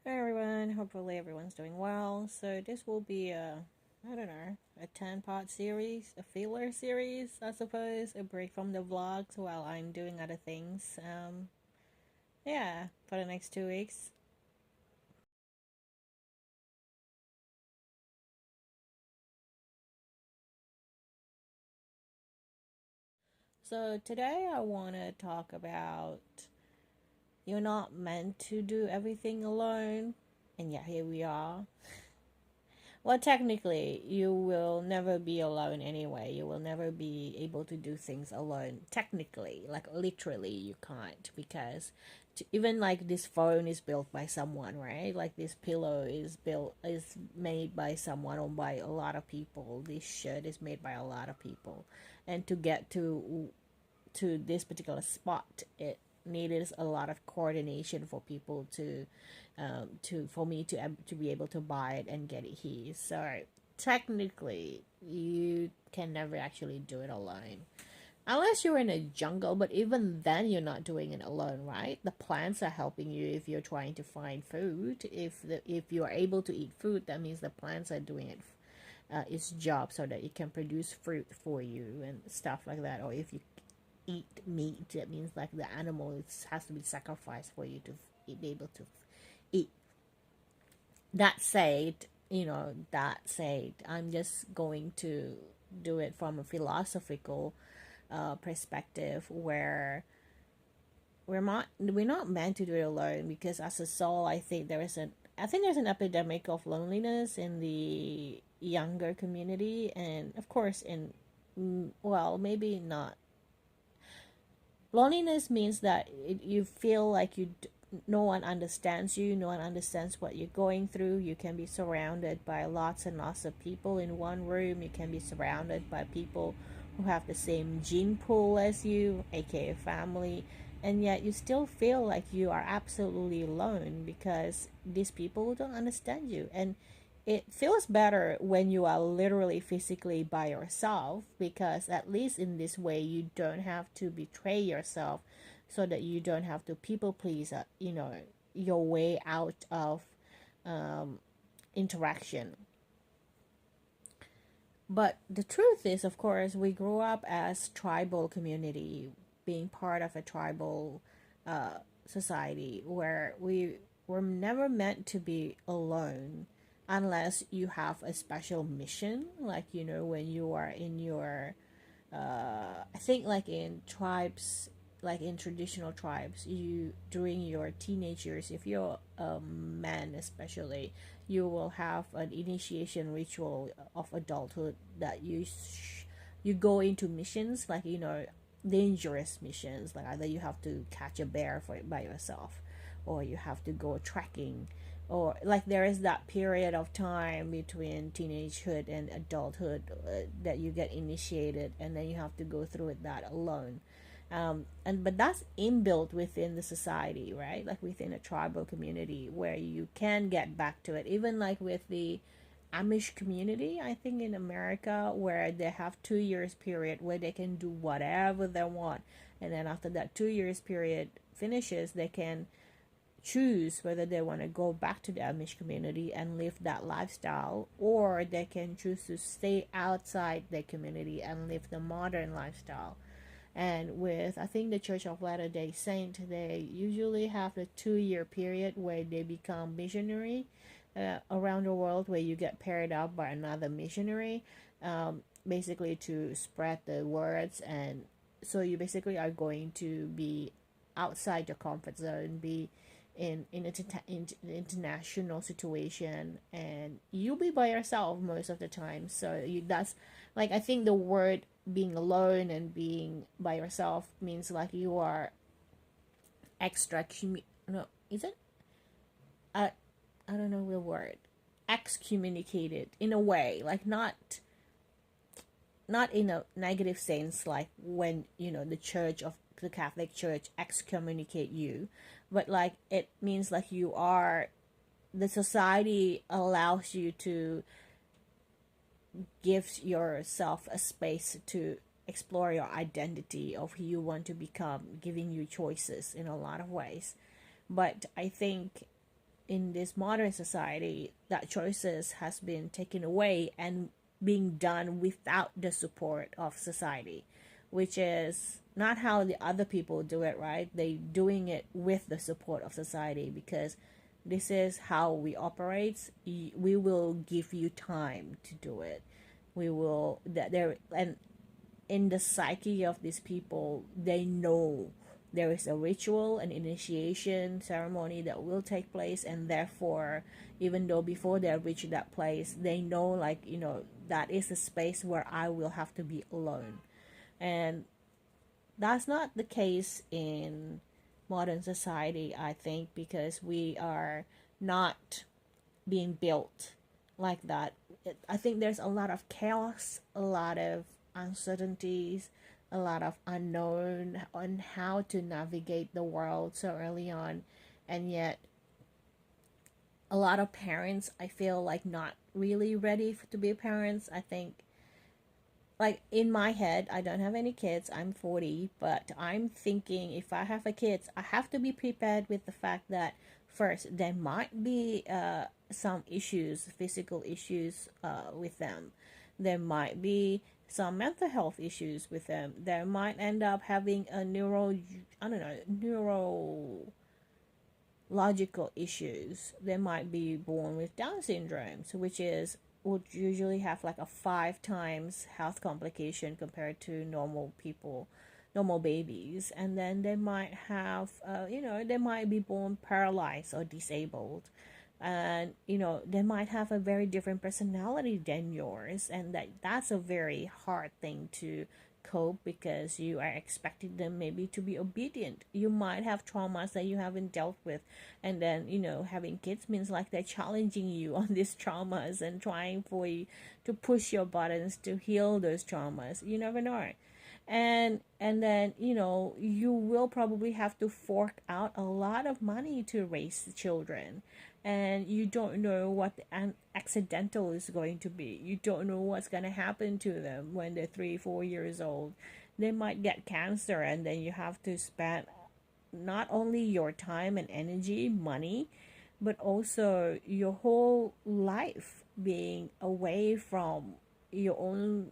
Hi everyone, hopefully everyone's doing well. So this will be I don't know, a 10-part series, a filler series, I suppose, a break from the vlogs while I'm doing other things. Yeah, for the next 2 weeks. So today I want to talk about you're not meant to do everything alone, and yet here we are. Well, technically, you will never be alone anyway. You will never be able to do things alone. Technically, like literally, you can't because even like this phone is built by someone, right? Like this pillow is made by someone or by a lot of people. This shirt is made by a lot of people, and to get to this particular spot, it needed a lot of coordination for people to for me to be able to buy it and get it here. So technically, you can never actually do it alone. Unless you're in a jungle, but even then you're not doing it alone, right? The plants are helping you if you're trying to find food. If you are able to eat food, that means the plants are doing its job so that it can produce fruit for you and stuff like that. Or if you eat meat, that means like the animal has to be sacrificed for you to be able to eat. That said, I'm just going to do it from a philosophical perspective where we're not meant to do it alone, because as a soul, I think there's an epidemic of loneliness in the younger community, and of course in, well, maybe not. Loneliness means that you feel like no one understands you, no one understands what you're going through. You can be surrounded by lots and lots of people in one room. You can be surrounded by people who have the same gene pool as you, aka family, and yet you still feel like you are absolutely alone because these people don't understand you. And it feels better when you are literally physically by yourself, because at least in this way you don't have to betray yourself, so that you don't have to people please, your way out of um, interaction. But the truth is, of course, we grew up as tribal community, being part of a tribal society where we were never meant to be alone unless you have a special mission, like when you are in your I think like in tribes, like in traditional tribes, you during your teenage years, if you're a man especially, you will have an initiation ritual of adulthood that you go into missions, like dangerous missions, like either you have to catch a bear for it by yourself, or you have to go trekking, or like there is that period of time between teenagehood and adulthood, that you get initiated and then you have to go through it that alone. And but that's inbuilt within the society, right? Like within a tribal community where you can get back to it, even like with the Amish community, I think in America, where they have 2 years period where they can do whatever they want, and then after that 2 years period finishes, they can choose whether they want to go back to the Amish community and live that lifestyle, or they can choose to stay outside the community and live the modern lifestyle. And with, I think, the Church of Latter-day Saint, they usually have a 2 year period where they become missionary around the world, where you get paired up by another missionary, basically to spread the words. And so you basically are going to be outside your comfort zone, be in international situation, and you'll be by yourself most of the time. So that's like, I think the word being alone and being by yourself means like you are no, is it, I I don't know the word, excommunicated in a way, like not in a negative sense, like when the church of the Catholic Church excommunicate you, but like it means like you are, the society allows you to give yourself a space to explore your identity of who you want to become, giving you choices in a lot of ways. But I think in this modern society, that choices has been taken away and being done without the support of society, which is not how the other people do it, right? They doing it with the support of society, because this is how we operate. We will give you time to do it. We will that there, and in the psyche of these people, they know there is a ritual, an initiation ceremony that will take place, and therefore, even though before they reach that place, they know, like, that is a space where I will have to be alone. And that's not the case in modern society, I think, because we are not being built like that. I think there's a lot of chaos, a lot of uncertainties, a lot of unknown on how to navigate the world so early on. And yet, a lot of parents, I feel like, not really ready to be parents. I think, like, in my head, I don't have any kids. I'm 40, but I'm thinking if I have a kids, I have to be prepared with the fact that first there might be some issues, physical issues with them. There might be some mental health issues with them. There might end up having a neurological issues. They might be born with Down syndrome, so which is would usually have like a 5 times health complication compared to normal people, normal babies. And then they might have they might be born paralyzed or disabled, and they might have a very different personality than yours, and that's a very hard thing to cope, because you are expecting them maybe to be obedient. You might have traumas that you haven't dealt with, and then having kids means like they're challenging you on these traumas and trying for you to push your buttons to heal those traumas. You never know. And then you will probably have to fork out a lot of money to raise the children, and you don't know what the accidental is going to be. You don't know what's going to happen to them when they're 3-4 years old. They might get cancer, and then you have to spend not only your time and energy, money, but also your whole life being away from your own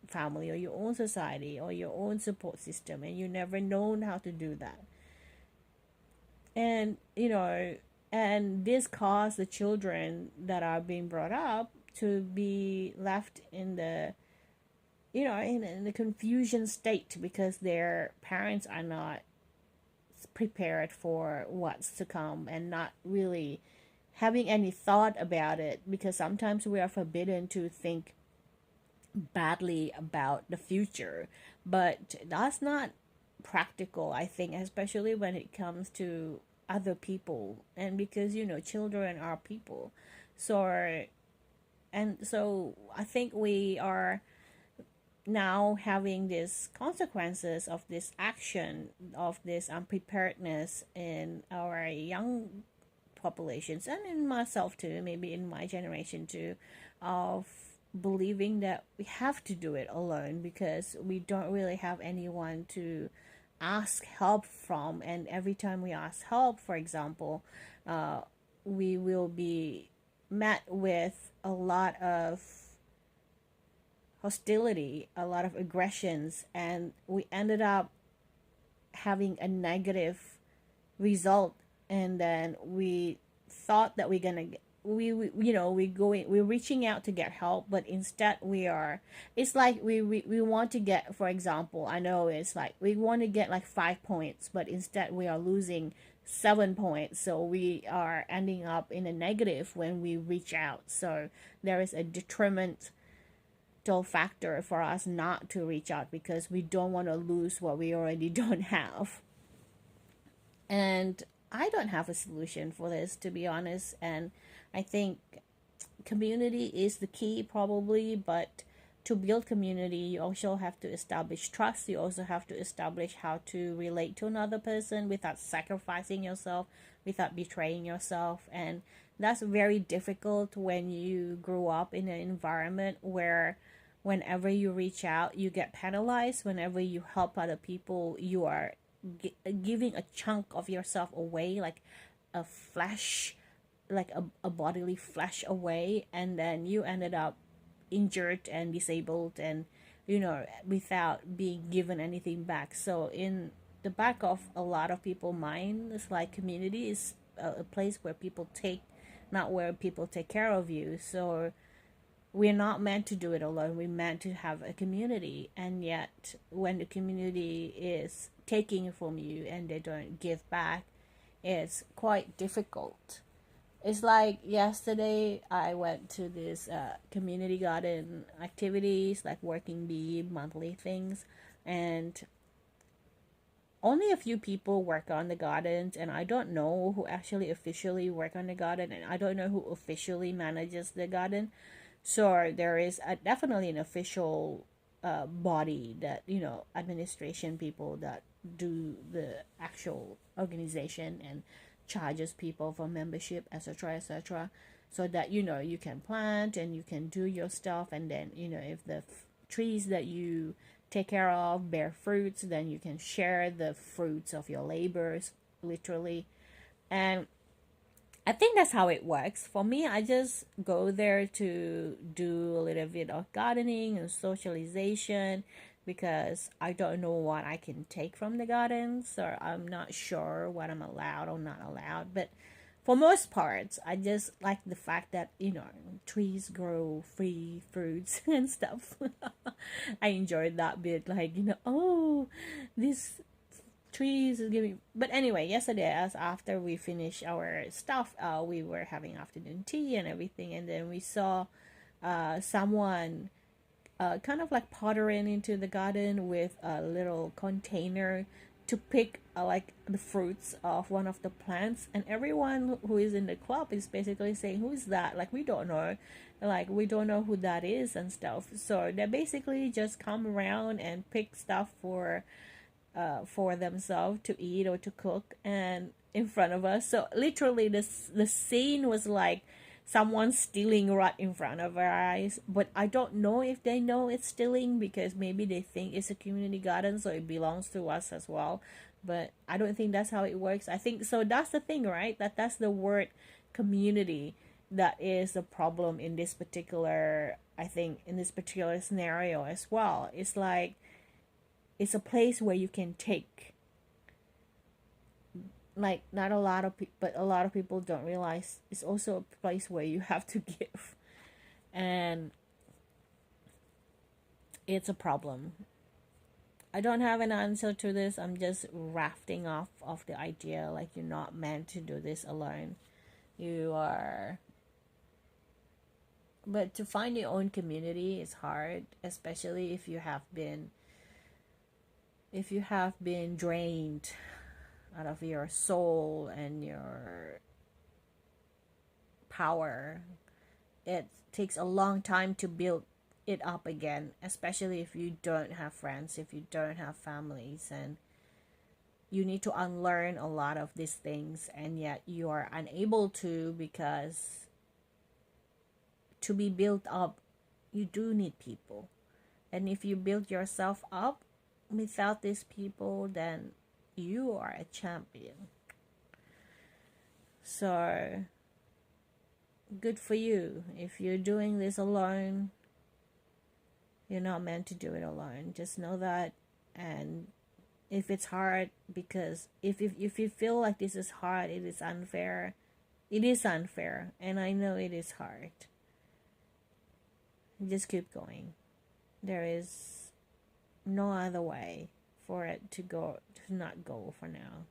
family or your own society or your own support system, and you never known how to do that. And and this caused the children that are being brought up to be left in the in the confusion state, because their parents are not prepared for what's to come and not really having any thought about it, because sometimes we are forbidden to think badly about the future, but that's not practical, I think, especially when it comes to other people. And because children are people, so I think we are now having these consequences of this action, of this unpreparedness in our young populations, and in myself too, maybe in my generation too, of believing that we have to do it alone because we don't really have anyone to ask help from. And every time we ask help, for example, we will be met with a lot of hostility, a lot of aggressions, and we ended up having a negative result. And then we thought that we're reaching out to get help, but instead it's like we want to get, for example, I know it's like we want to get like 5 points, but instead we are losing 7 points, so we are ending up in a negative when we reach out. So there is a detrimental factor for us not to reach out, because we don't want to lose what we already don't have. And I don't have a solution for this, to be honest. And I think community is the key, probably, but to build community, you also have to establish trust. You also have to establish how to relate to another person without sacrificing yourself, without betraying yourself. And that's very difficult when you grow up in an environment where whenever you reach out, you get penalized. Whenever you help other people, you are giving a chunk of yourself away, like a flesh like a bodily flesh away, and then you ended up injured and disabled, and without being given anything back. So in the back of a lot of people mind, it's like community is a place where people take, not where people take care of you. So we're not meant to do it alone, we're meant to have a community. And yet when the community is taking from you and they don't give back, it's quite difficult. It's like yesterday I went to this community garden activities, like working bee monthly things, and only a few people work on the gardens, and I don't know who actually officially work on the garden, and I don't know who officially manages the garden. So there is definitely an official body that, administration people that do the actual organization and charges people for membership, etc., etc., so that you can plant and you can do your stuff, and then if the trees that you take care of bear fruits, then you can share the fruits of your labors, literally. And I think that's how it works. For me, I just go there to do a little bit of gardening and socialization, because I don't know what I can take from the garden, so I'm not sure what I'm allowed or not allowed. But for most parts, I just like the fact that, trees grow free fruits and stuff. I enjoyed that bit, like, oh, this trees is giving. But anyway, yesterday, as after we finished our stuff, we were having afternoon tea and everything, and then we saw someone kind of like pottering into the garden with a little container to pick like the fruits of one of the plants, and everyone who is in the club is basically saying, who is that, like we don't know, like we don't know who that is and stuff. So they basically just come around and pick stuff for themselves to eat or to cook, and in front of us. So literally the scene was like someone stealing right in front of our eyes. But I don't know if they know it's stealing, because maybe they think it's a community garden, so it belongs to us as well. But I don't think that's how it works. I think so. That's the thing, right? That's the word community that is the problem in this particular, I think, in this particular scenario as well. It's like it's a place where you can take, like, not a lot of people, but a lot of people don't realize it's also a place where you have to give, and it's a problem. I don't have an answer to this. I'm just rafting off of the idea, like, you're not meant to do this alone. You are, but to find your own community is hard, especially if you have been drained out of your soul and your power. It takes a long time to build it up again, especially if you don't have friends, if you don't have families, and you need to unlearn a lot of these things, and yet you are unable to, because to be built up, you do need people. And if you build yourself up without these people, then you are a champion. So good for you. If you're doing this alone, you're not meant to do it alone. Just know that. And if it's hard, because if you feel like this is hard, it is unfair. It is unfair, and I know it is hard. Just keep going. There is no other way for it to not go for now.